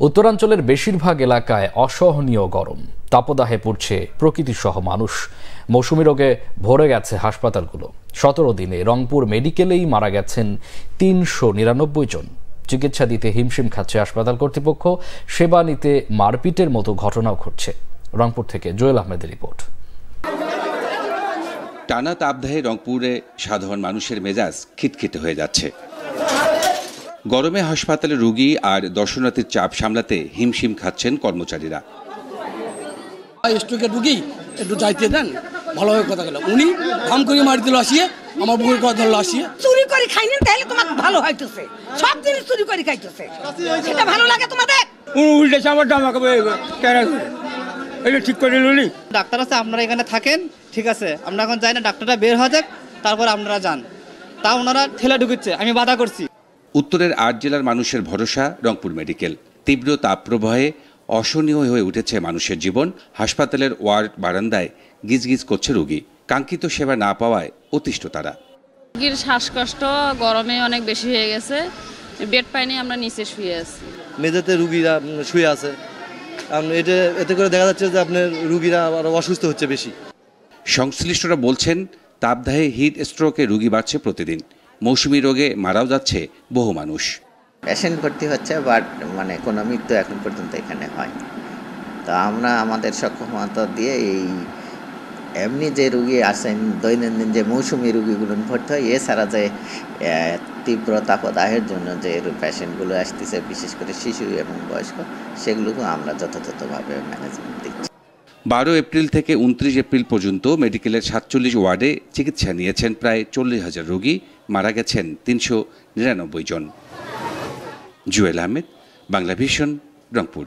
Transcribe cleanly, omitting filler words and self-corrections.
উত্তরাঞ্চলের বেশিরভাগ এলাকায় অসহনীয় গরম, তাপদাহে পড়ছে প্রকৃতিসহ মানুষ। মৌসুমী রোগে ভরে গেছে হাসপাতালগুলো। 17 দিনে রংপুর মেডিকেলেই মারা গেছেন 399 জন। চিকিৎসা দিতে হিমশিম খাচ্ছে হাসপাতাল কর্তৃপক্ষ, সেবা নিতে মারপিটের মতো ঘটনাও ঘটছে। রংপুর থেকে জুয়েল আহমেদের রিপোর্ট। টানা তাপদাহে রংপুরে সাধারণ মানুষের মেজাজ খিটখিটে হয়ে যাচ্ছে। গরমে হাসপাতালে রোগী আর দর্শনার্থীর চাপ সামলাতে হিমশিম খাচ্ছেন কর্মচারীরা। স্ট্রোকের রুগী একটু যাইতে দেন, ভালোভাবে কথা গেল। উনি কাম করে মারি দিল আসিয়ে, আমার বুকের কথা ধরলো আসিয়ে। চুরি করে খাইনি তাহলে তোমার ভালো হইতেছে, সব জিনিস চুরি করে খাইতেছে, সেটা ভালো লাগে তোমাদের? উল্টেছে আমার জামা কাপড় এটা ঠিক করে নিলি। ডাক্তার আছে, আপনারা এখানে থাকেন, ঠিক আছে, আমরা এখন যাই না, ডাক্তারটা বের হয়ে যাক, তারপর আপনারা যান। তা ওনারা ঠেলা ঢুকিচ্ছে, আমি বাধা করছি। উত্তরের 8 জেলার মানুষের ভরসা রংপুর মেডিকেল। তীব্র তাপপ্রবাহে অসহনীয় হয়ে উঠেছে মানুষের জীবন। হাসপাতালের ওয়ার্ড বারান্দায় গিজগিজ করছে রোগী। কাঙ্ক্ষিত সেবা না পাওয়ায় অতিষ্ঠ তারা। রোগীর শ্বাসকষ্ট গরমে অনেক বেশি হয়ে গেছে, বেড পাইনি, আমরা নিচে শুয়ে আছি। মেঝেতে রুগীরা শুয়ে আছে, এতে করে দেখা যাচ্ছে যে আপনার রুগীরা আরো অসুস্থ হচ্ছে বেশি। সংশ্লিষ্টরা বলছেন, তাপদাহে হিট স্ট্রোকে রোগী বাড়ছে প্রতিদিন। মৌসুমী রোগে মারাও যাচ্ছে বহু মানুষ। পেশেন্ট ভর্তি হচ্ছে, বাট কোনো মৃত্যু এখন পর্যন্ত এখানে হয়। তো আমরা আমাদের সক্ষমতা দিয়ে এই এমনি যে রুগী আসেন দৈনন্দিন যে মৌসুমী রুগীগুলো ভর্তি হয়, এছাড়া যে তীব্র তাপদাহের জন্য যে পেশেন্টগুলো আসতেছে, বিশেষ করে শিশু এবং বয়স্ক, সেগুলোকে আমরা যথাযথভাবে ম্যানেজমেন্ট দিচ্ছি। 12 এপ্রিল থেকে 29 এপ্রিল পর্যন্ত মেডিকেলের 47 ওয়ার্ডে চিকিৎসা নিয়েছেন প্রায় 40,000 রোগী। মারা গেছেন 399 জন। জুয়েল আহমেদ, বাংলা ভিশন, রংপুর।